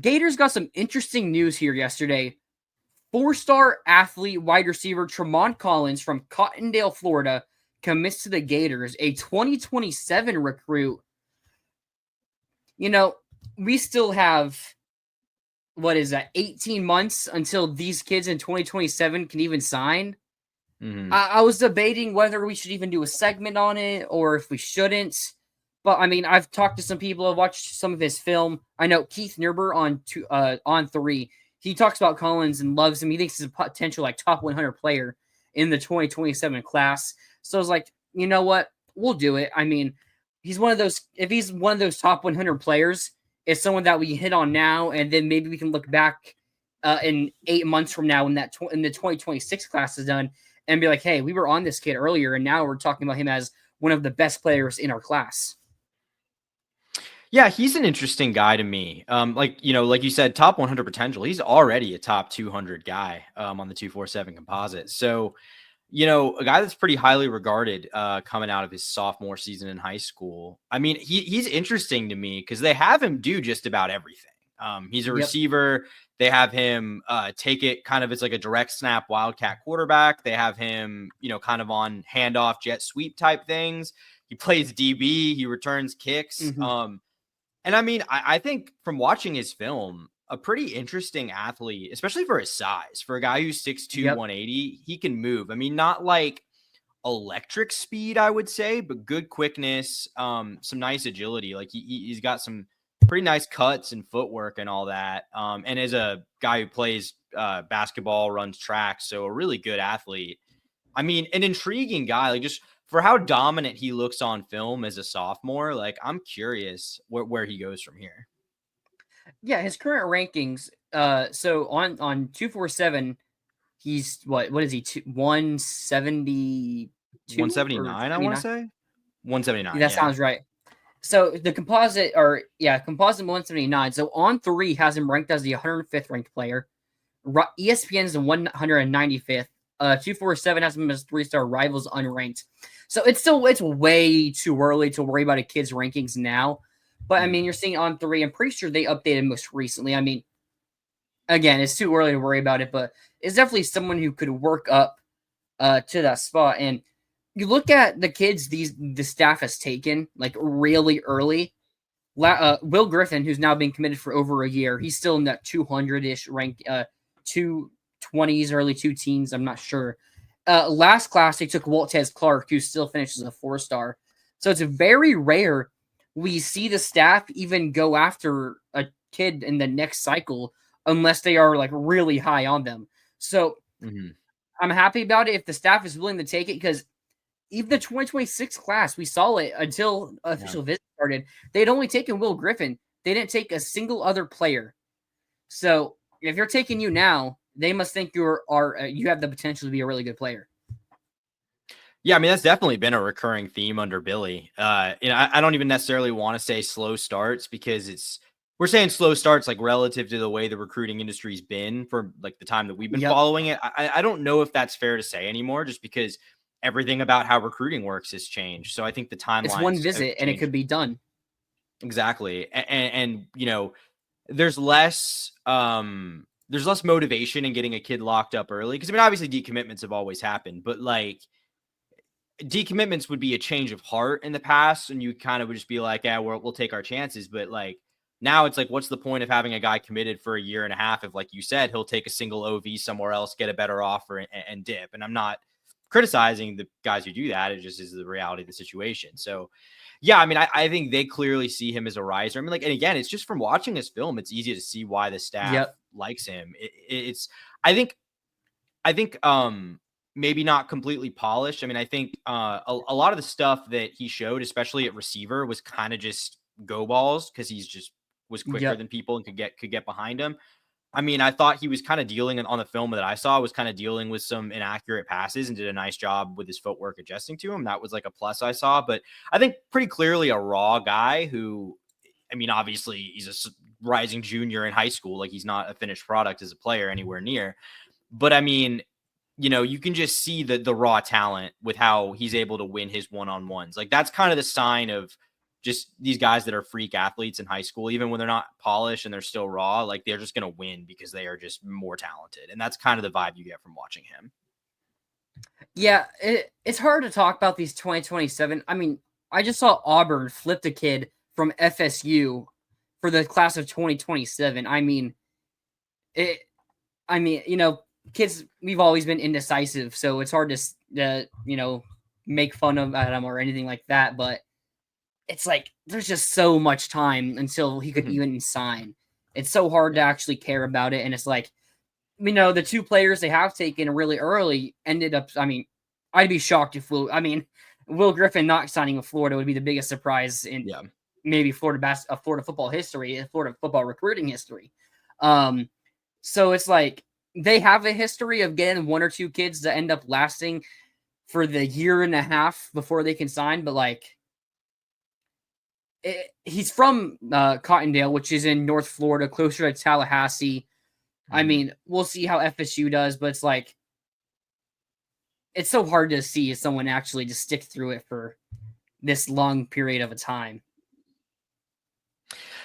Gators got some interesting news here yesterday. Four-star athlete wide receiver Tramond Collins from Cottondale, Florida, commits to the Gators, a 2027 recruit. We still have, 18 months until these kids in 2027 can even sign. Mm-hmm. I was debating whether we should even do a segment on it or if we shouldn't. But I mean, I've talked to some people, I've watched some of his film. I know Keith Nerber on 3. He talks about Collins and loves him. He thinks he's a potential top 100 player in the 2027 class. So I was like, you know what? We'll do it. I mean, he's one of those. If he's one of those top 100 players, it's someone that we hit on now, and then maybe we can look back in 8 months from now when in the 2026 class is done and be like, hey, we were on this kid earlier, and now we're talking about him as one of the best players in our class. Yeah, he's an interesting guy to me. Like you said, top 100 potential. He's already a top 200 guy on the 247 composite. So, a guy that's pretty highly regarded coming out of his sophomore season in high school. I mean, he's interesting to me because they have him do just about everything. He's a receiver. They have him take it kind of as like a direct snap wildcat quarterback. They have him, kind of on handoff jet sweep type things. He plays DB. He returns kicks. Mm-hmm. And I mean, I think from watching his film, a pretty interesting athlete, especially for his size. For a guy who's 6'2", 180, he can move. I mean, not like electric speed, I would say, but good quickness, some nice agility. Like he's got some pretty nice cuts and footwork and all that. And as a guy who plays basketball, runs track, so a really good athlete. I mean, an intriguing guy, like just for how dominant he looks on film as a sophomore. Like, I'm curious where he goes from here. Yeah, his current rankings. So on 247, he's what is he? 170. 179, I want to say 179. That sounds right. So the composite, composite 179. So on 3 has him ranked as the 105th ranked player. ESPN is the 195th. 247 has him as 3-star rivals unranked. So it's way too early to worry about a kid's rankings now. But I mean, you're seeing on 3. I'm pretty sure they updated most recently. I mean, again, it's too early to worry about it, but it's definitely someone who could work up to that spot. And you look at the kids the staff has taken like really early. Will Griffin, who's now been committed for over a year, he's still in that 200-ish rank, 220s, early 2 teens. I'm not sure. Last class, they took Waltez Clark, who still finishes a 4-star. So it's very rare we see the staff even go after a kid in the next cycle unless they are like really high on them. So I'm happy about it if the staff is willing to take it, because even the 2026 class, we saw it until official visit started. They'd only taken Will Griffin. They didn't take a single other player. So if you're taking you now, they must think you have the potential to be a really good player. Yeah, I mean, that's definitely been a recurring theme under Billy. I don't even necessarily want to say slow starts, because we're saying slow starts like relative to the way the recruiting industry's been for like the time that we've been following it. I don't know if that's fair to say anymore, just because everything about how recruiting works has changed. So I think the timeline, it's one visit and it could be done. Exactly. And there's less motivation in getting a kid locked up early. Cause I mean, obviously decommitments have always happened, but like decommitments would be a change of heart in the past. And you kind of would just be like, yeah, we'll take our chances. But like now it's like, what's the point of having a guy committed for a year and a half? If, like you said, he'll take a single OV somewhere else, get a better offer and dip. And I'm not criticizing the guys who do that. It just is the reality of the situation. So yeah, I mean, I think they clearly see him as a riser. I mean, like, and again, it's just from watching his film, it's easy to see why the staff likes him. I think maybe not completely polished. I mean, I think a lot of the stuff that he showed, especially at receiver, was kind of just go balls, because he's just was quicker than people and could get behind him. I mean, I thought he was kind of dealing on the film that I saw was kind of dealing with some inaccurate passes and did a nice job with his footwork adjusting to him. That was like a plus I saw, but I think pretty clearly a raw guy who, I mean, obviously he's a rising junior in high school. Like, he's not a finished product as a player anywhere near, but I mean, you can just see the raw talent with how he's able to win his one-on-ones. Like, that's kind of the sign of just these guys that are freak athletes in high school, even when they're not polished and they're still raw, like they're just going to win because they are just more talented. And that's kind of the vibe you get from watching him. Yeah, it's hard to talk about these 2027. I mean, I just saw Auburn flip a kid from FSU for the class of 2027. I mean, kids, we've always been indecisive, so it's hard to make fun of them or anything like that. But it's like there's just so much time until he could even sign. It's so hard to actually care about it, and it's like, the two players they have taken really early ended up. I mean, I'd be shocked if Will Griffin not signing with Florida would be the biggest surprise in maybe Florida football history, Florida football recruiting history. So it's like they have a history of getting one or two kids that end up lasting for the year and a half before they can sign, but like. He's from Cottondale, which is in North Florida, closer to Tallahassee. I mean, we'll see how FSU does, but it's like it's so hard to see someone actually just stick through it for this long period of a time.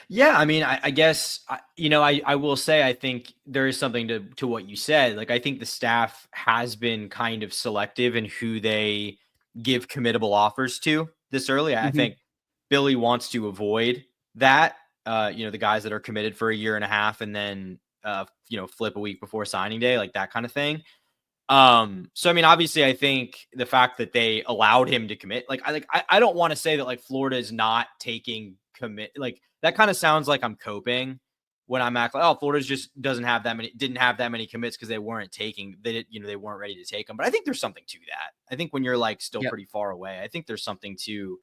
Yeah, I mean, I guess I will say I think there is something to what you said. Like, I think the staff has been kind of selective in who they give committable offers to this early. I think Billy wants to avoid that. The guys that are committed for a year and a half and then flip a week before signing day, like that kind of thing. So I mean, obviously, I think the fact that they allowed him to commit, I don't want to say that like Florida is not taking commit, like that kind of sounds like I'm coping when I'm acting like, oh, Florida just didn't have that many commits because they weren't they weren't ready to take them. But I think there's something to that. I think when you're like still pretty far away, I think there's something to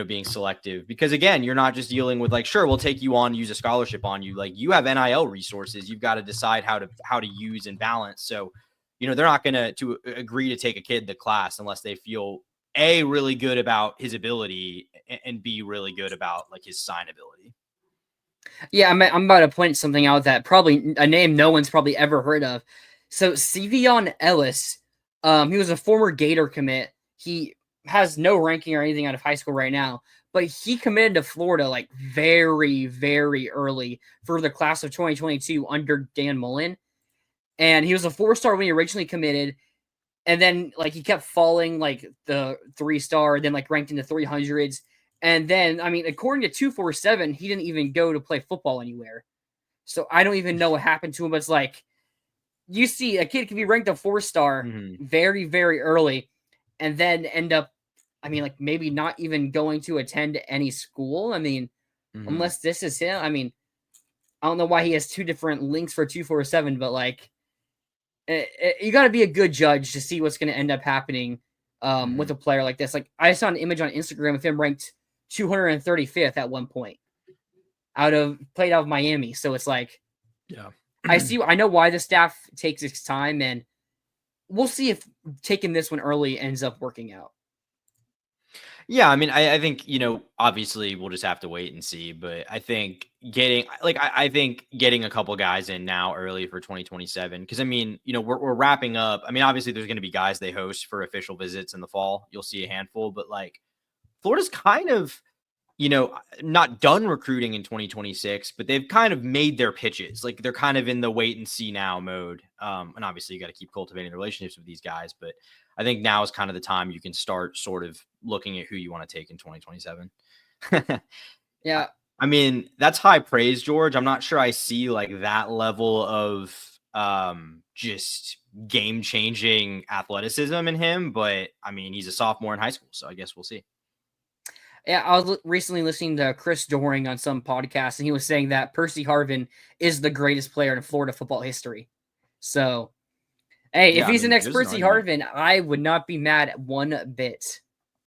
being selective, because again, you're not just dealing with like, sure, we'll take you on, use a scholarship on you. Like, you have NIL resources. You've got to decide how to use and balance. So, they're not going to agree to take a kid to class unless they feel A, really good about his ability, and B, really good about like his signability. Yeah, I'm about to point something out that probably a name no one's probably ever heard of. So Sevion Ellis, he was a former Gator commit. He has no ranking or anything out of high school right now, but he committed to Florida like very, very early for the class of 2022 under Dan Mullen. And he was a 4-star when he originally committed. And then like he kept falling like the 3-star, then like ranked in the 300s. And then, I mean, according to 247, he didn't even go to play football anywhere. So I don't even know what happened to him. But it's like, you see a kid can be ranked a 4-star very, very early and then end up, I mean, like maybe not even going to attend any school. I mean, unless this is him. I mean, I don't know why he has two different links for 247, but like, you got to be a good judge to see what's going to end up happening with a player like this. Like, I saw an image on Instagram of him ranked 235th at one point played out of Miami. So it's like, I know why the staff takes its time, and we'll see if taking this one early ends up working out. Yeah, I mean, I think, obviously we'll just have to wait and see, but I think getting a couple guys in now early for 2027, because I mean, we're wrapping up. I mean, obviously there's going to be guys they host for official visits in the fall. You'll see a handful, but like Florida's kind of, not done recruiting in 2026, but they've kind of made their pitches. Like, they're kind of in the wait and see now mode. And obviously you got to keep cultivating the relationships with these guys, but I think now is kind of the time you can start sort of looking at who you want to take in 2027. Yeah. I mean, that's high praise, George. I'm not sure I see like that level of just game-changing athleticism in him, but I mean, he's a sophomore in high school, so I guess we'll see. Yeah, I was recently listening to Chris Doering on some podcast, and he was saying that Percy Harvin is the greatest player in Florida football history. So, hey, if he's the next Percy Harvin, I would not be mad one bit.